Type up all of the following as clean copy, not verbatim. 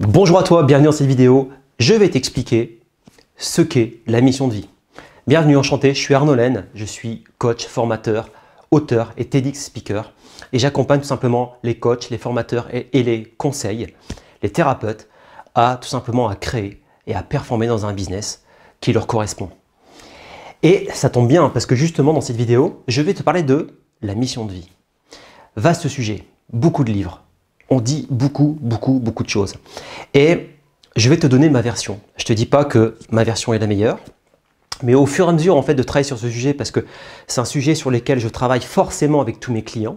Bonjour à toi, bienvenue dans cette vidéo. Je vais t'expliquer ce qu'est la mission de vie. Bienvenue, enchanté, je suis Arnaud Laine, je suis coach, formateur, auteur et TEDx speaker et j'accompagne tout simplement les coachs, les formateurs et les conseils, les thérapeutes à tout simplement à créer et à performer dans un business qui leur correspond. Et ça tombe bien parce que justement dans cette vidéo, je vais te parler de la mission de vie. Vaste sujet, beaucoup de livres. On dit beaucoup de choses. Et je vais te donner ma version. Je ne te dis pas que ma version est la meilleure, mais au fur et à mesure en fait, de travailler sur ce sujet, parce que c'est un sujet sur lequel je travaille forcément avec tous mes clients,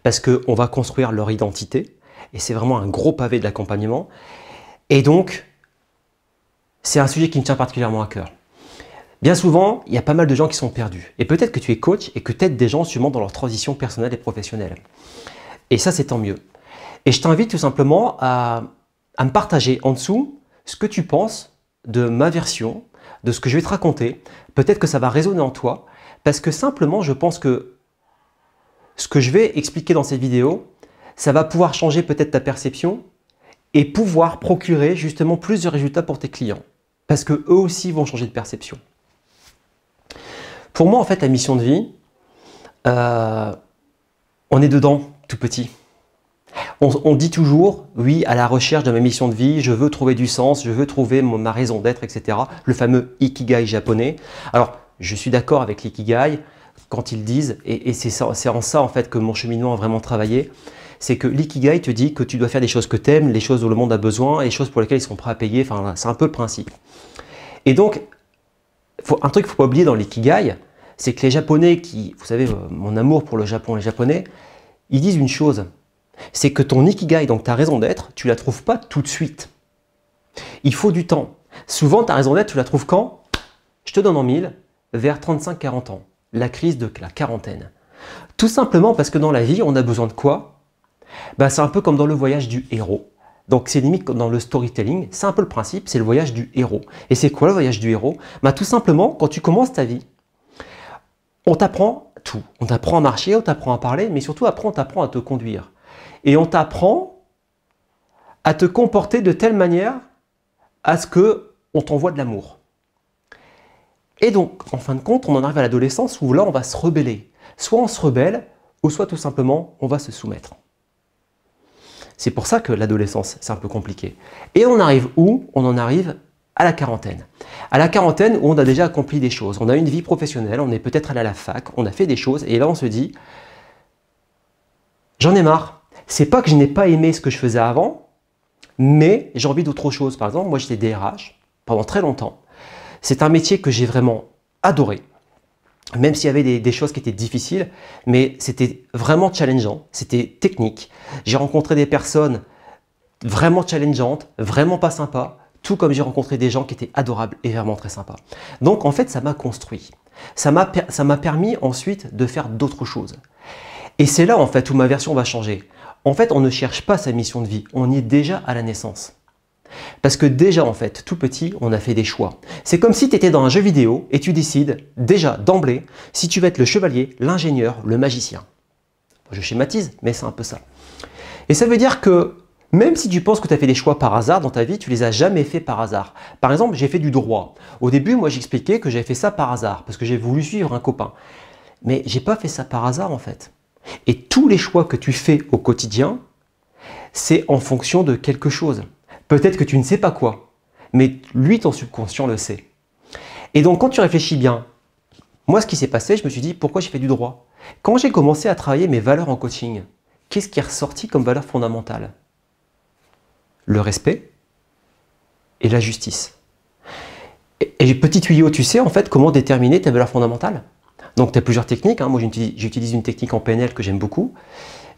parce qu'on va construire leur identité, et c'est vraiment un gros pavé de l'accompagnement. Et donc, c'est un sujet qui me tient particulièrement à cœur. Bien souvent, il y a pas mal de gens qui sont perdus. Et peut-être que tu es coach et que tu aides des gens sûrement dans leur transition personnelle et professionnelle. Et ça, c'est tant mieux. Et je t'invite tout simplement à me partager en dessous ce que tu penses de ma version, de ce que je vais te raconter. Peut-être que ça va résonner en toi, parce que simplement, je pense que ce que je vais expliquer dans cette vidéo, ça va pouvoir changer peut-être ta perception et pouvoir procurer justement plus de résultats pour tes clients, parce qu'eux aussi vont changer de perception. Pour moi, en fait, la mission de vie, on est dedans tout petit. On dit toujours, oui, à la recherche de ma mission de vie, je veux trouver du sens, je veux trouver ma raison d'être, etc. Le fameux Ikigai japonais. Alors, je suis d'accord avec l'Ikigai quand ils disent, et c'est en ça en fait que mon cheminement a vraiment travaillé, c'est que l'Ikigai te dit que tu dois faire des choses que tu aimes, les choses dont le monde a besoin, et les choses pour lesquelles ils sont prêts à payer, enfin, c'est un peu le principe. Et donc, un truc qu'il ne faut pas oublier dans l'Ikigai, c'est que les Japonais, vous savez, mon amour pour le Japon, les Japonais, ils disent une chose, c'est que ton Ikigai, donc ta raison d'être, tu ne la trouves pas tout de suite. Il faut du temps. Souvent, ta raison d'être, tu la trouves quand? Je te donne en mille, vers 35-40 ans, la crise de la quarantaine. Tout simplement parce que dans la vie, on a besoin de quoi? C'est un peu comme dans le voyage du héros. Donc c'est limite comme dans le storytelling, c'est un peu le principe, c'est le voyage du héros. Et c'est quoi le voyage du héros? Tout simplement, quand tu commences ta vie, on t'apprend tout. On t'apprend à marcher, on t'apprend à parler, mais surtout après on t'apprend à te conduire. Et on t'apprend à te comporter de telle manière à ce qu'on t'envoie de l'amour. Et donc, en fin de compte, on en arrive à l'adolescence où là, on va se rebeller. Soit on se rebelle, ou soit tout simplement, on va se soumettre. C'est pour ça que l'adolescence, c'est un peu compliqué. Et on arrive où? On en arrive à la quarantaine. À la quarantaine où on a déjà accompli des choses. On a une vie professionnelle, on est peut-être allé à la fac, on a fait des choses, et là on se dit, j'en ai marre. C'est pas que je n'ai pas aimé ce que je faisais avant, mais j'ai envie d'autre chose. Par exemple, moi j'étais DRH pendant très longtemps. C'est un métier que j'ai vraiment adoré, même s'il y avait des choses qui étaient difficiles, mais c'était vraiment challengeant, c'était technique. J'ai rencontré des personnes vraiment challengeantes, vraiment pas sympas, tout comme j'ai rencontré des gens qui étaient adorables et vraiment très sympas. Donc en fait, ça m'a construit. Ça m'a permis ensuite de faire d'autres choses. Et c'est là en fait où ma version va changer. En fait, on ne cherche pas sa mission de vie, on y est déjà à la naissance. Parce que déjà, en fait, tout petit, on a fait des choix. C'est comme si tu étais dans un jeu vidéo et tu décides, déjà, d'emblée, si tu vas être le chevalier, l'ingénieur, le magicien. Je schématise, mais c'est un peu ça. Et ça veut dire que, même si tu penses que tu as fait des choix par hasard dans ta vie, tu les as jamais fait par hasard. Par exemple, j'ai fait du droit. Au début, moi, j'expliquais que j'avais fait ça par hasard, parce que j'ai voulu suivre un copain. Mais j'ai pas fait ça par hasard, en fait. Et tous les choix que tu fais au quotidien, c'est en fonction de quelque chose. Peut-être que tu ne sais pas quoi, mais lui, ton subconscient le sait. Et donc, quand tu réfléchis bien, moi, ce qui s'est passé, je me suis dit, pourquoi j'ai fait du droit? Quand j'ai commencé à travailler mes valeurs en coaching, qu'est-ce qui est ressorti comme valeur fondamentale? Le respect et la justice. Et petit tuyau, tu sais en fait comment déterminer tes valeurs fondamentales? Donc, tu as plusieurs techniques. Moi, j'utilise une technique en PNL que j'aime beaucoup,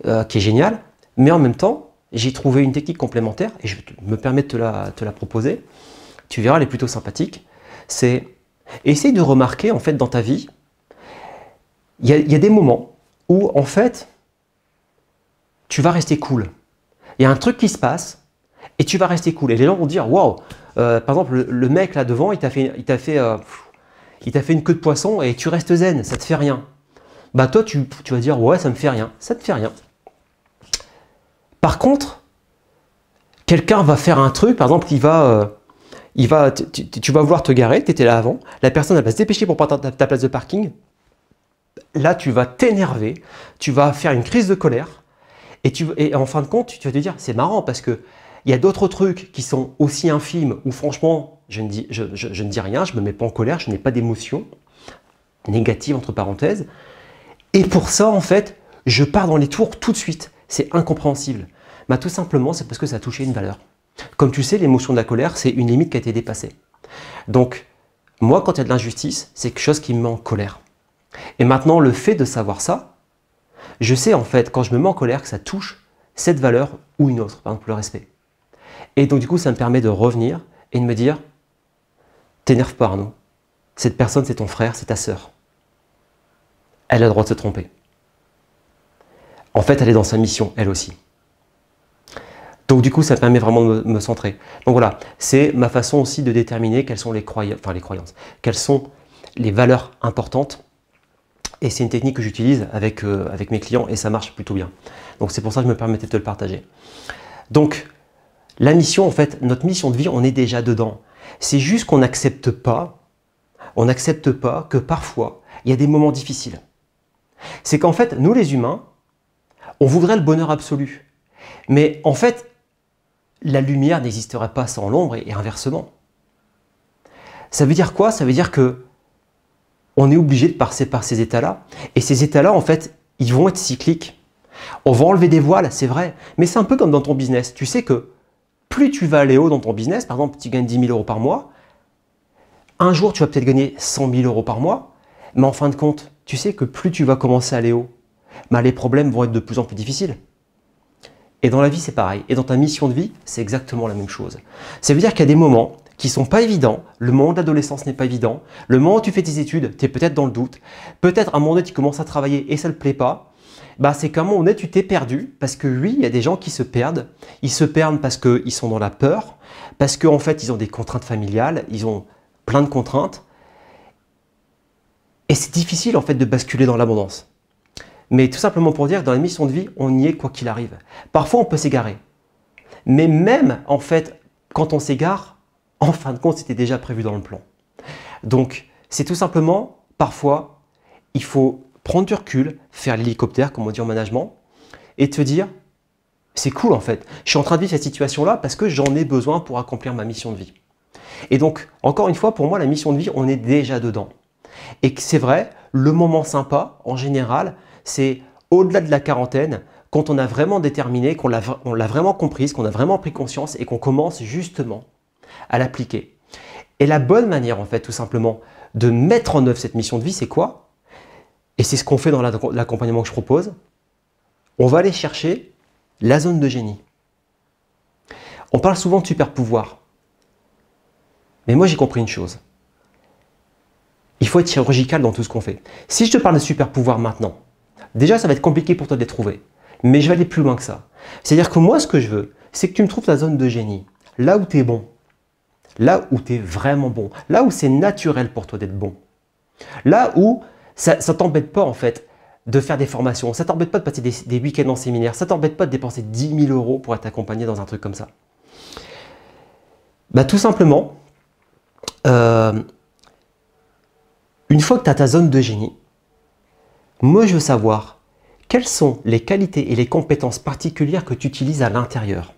qui est géniale. Mais en même temps, j'ai trouvé une technique complémentaire et je me permets de te la proposer. Tu verras, elle est plutôt sympathique. C'est essayer de remarquer, en fait, dans ta vie, il y a des moments où, en fait, tu vas rester cool. Il y a un truc qui se passe et tu vas rester cool. Et les gens vont dire, waouh, par exemple, le mec là devant, il t'a fait une queue de poisson et tu restes zen, ça te fait rien. Toi, tu vas dire, ouais, ça me fait rien. Ça te fait rien. Par contre, quelqu'un va faire un truc, par exemple, tu vas vouloir te garer, tu étais là avant, la personne elle va se dépêcher pour prendre ta place de parking. Là, tu vas t'énerver, tu vas faire une crise de colère et en fin de compte, tu vas te dire, c'est marrant parce que il y a d'autres trucs qui sont aussi infimes où franchement, je ne dis rien, je ne me mets pas en colère, je n'ai pas d'émotion négative entre parenthèses. Et pour ça, en fait, je pars dans les tours tout de suite. C'est incompréhensible. Bah, tout simplement, c'est parce que ça a touché une valeur. Comme tu sais, l'émotion de la colère, c'est une limite qui a été dépassée. Donc, moi, quand il y a de l'injustice, c'est quelque chose qui me met en colère. Et maintenant, le fait de savoir ça, je sais en fait, quand je me mets en colère, que ça touche cette valeur ou une autre, par exemple le respect. Et donc, du coup, ça me permet de revenir et de me dire, t'énerve pas Arnaud, cette personne, c'est ton frère, c'est ta sœur. Elle a le droit de se tromper. En fait, elle est dans sa mission, elle aussi. Donc du coup, ça permet vraiment de me centrer. Donc voilà, c'est ma façon aussi de déterminer quelles sont les croyances, quelles sont les valeurs importantes. Et c'est une technique que j'utilise avec mes clients et ça marche plutôt bien. Donc c'est pour ça que je me permettais de te le partager. Donc la mission, en fait, notre mission de vie, on est déjà dedans. C'est juste qu'on n'accepte pas, que parfois, il y a des moments difficiles. C'est qu'en fait, nous les humains, on voudrait le bonheur absolu. Mais en fait, la lumière n'existerait pas sans l'ombre et inversement. Ça veut dire quoi? Ça veut dire que on est obligé de passer par ces états-là. Et ces états-là, en fait, ils vont être cycliques. On va enlever des voiles, c'est vrai. Mais c'est un peu comme dans ton business. Tu sais que plus tu vas aller haut dans ton business, par exemple, tu gagnes 10 000 € par mois, un jour, tu vas peut-être gagner 100 000 € par mois, mais en fin de compte, tu sais que plus tu vas commencer à aller haut, bah, les problèmes vont être de plus en plus difficiles. Et dans la vie, c'est pareil. Et dans ta mission de vie, c'est exactement la même chose. Ça veut dire qu'il y a des moments qui ne sont pas évidents. Le moment de l'adolescence n'est pas évident. Le moment où tu fais tes études, tu es peut-être dans le doute. Peut-être à un moment donné, tu commences à travailler et ça ne te plaît pas. Bah, c'est qu'à un moment donné, tu t'es perdu. Parce que oui, il y a des gens qui se perdent. Ils se perdent parce qu'ils sont dans la peur. Parce qu'en fait, ils ont des contraintes familiales. Ils ont plein de contraintes. Et c'est difficile en fait de basculer dans l'abondance. Mais tout simplement pour dire que dans la mission de vie, on y est quoi qu'il arrive. Parfois, on peut s'égarer. Mais même, en fait, quand on s'égare, en fin de compte, c'était déjà prévu dans le plan. Donc, c'est tout simplement, parfois, il faut prendre du recul, faire l'hélicoptère, comme on dit en management, et te dire, c'est cool en fait, je suis en train de vivre cette situation-là parce que j'en ai besoin pour accomplir ma mission de vie. Et donc, encore une fois, pour moi, la mission de vie, on est déjà dedans. Et c'est vrai, le moment sympa, en général, c'est au-delà de la quarantaine, quand on a vraiment déterminé, qu'on l'a vraiment comprise, qu'on a vraiment pris conscience et qu'on commence justement à l'appliquer. Et la bonne manière, en fait, tout simplement, de mettre en œuvre cette mission de vie, c'est quoi? Et c'est ce qu'on fait dans l'accompagnement que je propose. On va aller chercher la zone de génie. On parle souvent de super pouvoir. Mais moi, j'ai compris une chose. Il faut être chirurgical dans tout ce qu'on fait. Si je te parle de super pouvoir maintenant, déjà, ça va être compliqué pour toi de les trouver. Mais je vais aller plus loin que ça. C'est-à-dire que moi, ce que je veux, c'est que tu me trouves ta zone de génie. Là où tu es bon. Là où tu es vraiment bon. Là où c'est naturel pour toi d'être bon. Là où ça ne t'embête pas, en fait, de faire des formations. Ça ne t'embête pas de passer des week-ends en séminaire. Ça ne t'embête pas de dépenser 10 000 € pour être accompagné dans un truc comme ça. Bah, tout simplement, une fois que tu as ta zone de génie, moi, je veux savoir quelles sont les qualités et les compétences particulières que tu utilises à l'intérieur.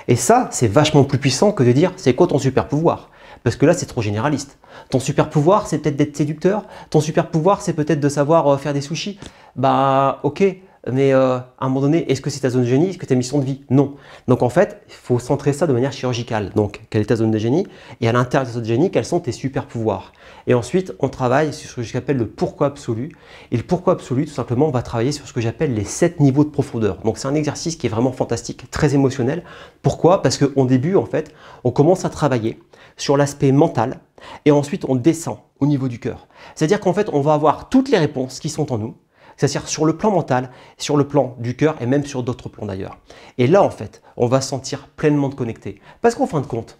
Et ça, c'est vachement plus puissant que de dire c'est quoi ton super pouvoir. Parce que là, c'est trop généraliste. Ton super pouvoir, c'est peut-être d'être séducteur. Ton super pouvoir, c'est peut-être de savoir faire des sushis. Bah, ok, mais à un moment donné, est-ce que c'est ta zone de génie? Est-ce que c'est ta mission de vie? Non. Donc en fait, il faut centrer ça de manière chirurgicale. Donc, quelle est ta zone de génie? Et à l'intérieur de ta zone de génie, quels sont tes super pouvoirs? Et ensuite, on travaille sur ce que j'appelle le pourquoi absolu. Et le pourquoi absolu, tout simplement, on va travailler sur ce que j'appelle les 7 niveaux de profondeur. Donc c'est un exercice qui est vraiment fantastique, très émotionnel. Pourquoi? Parce qu'au début, en fait, on commence à travailler sur l'aspect mental et ensuite on descend au niveau du cœur. C'est-à-dire qu'en fait, on va avoir toutes les réponses qui sont en nous, c'est-à-dire sur le plan mental, sur le plan du cœur et même sur d'autres plans d'ailleurs. Et là, en fait, on va se sentir pleinement connecté. Parce qu'en fin de compte,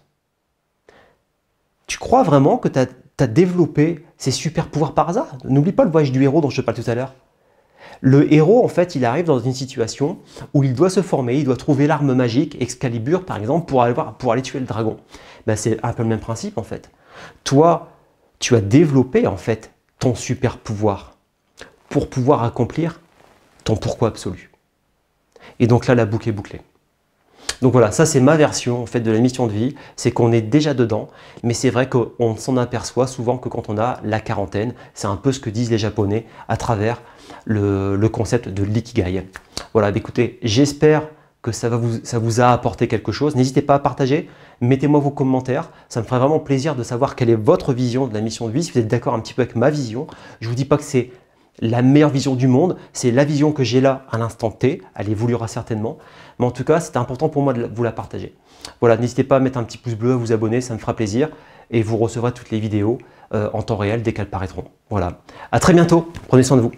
tu crois vraiment que tu as développé ces super pouvoirs par hasard? N'oublie pas le voyage du héros dont je te parle tout à l'heure. Le héros, en fait, il arrive dans une situation où il doit se former, il doit trouver l'arme magique, Excalibur par exemple, pour aller tuer le dragon. Ben, c'est un peu le même principe en fait. Toi, tu as développé en fait ton super pouvoir pour pouvoir accomplir ton pourquoi absolu. Et donc là, la boucle est bouclée. Donc voilà, ça c'est ma version en fait de la mission de vie, c'est qu'on est déjà dedans, mais c'est vrai qu'on s'en aperçoit souvent que quand on a la quarantaine, c'est un peu ce que disent les Japonais à travers le concept de l'ikigai. Voilà, écoutez, j'espère que ça vous a apporté quelque chose. N'hésitez pas à partager, mettez-moi vos commentaires, ça me ferait vraiment plaisir de savoir quelle est votre vision de la mission de vie, si vous êtes d'accord un petit peu avec ma vision. Je ne vous dis pas que c'est la meilleure vision du monde, c'est la vision que j'ai là à l'instant T, elle évoluera certainement, mais en tout cas c'est important pour moi de vous la partager. Voilà, n'hésitez pas à mettre un petit pouce bleu, à vous abonner, ça me fera plaisir, et vous recevrez toutes les vidéos en temps réel dès qu'elles paraîtront. Voilà, à très bientôt, prenez soin de vous.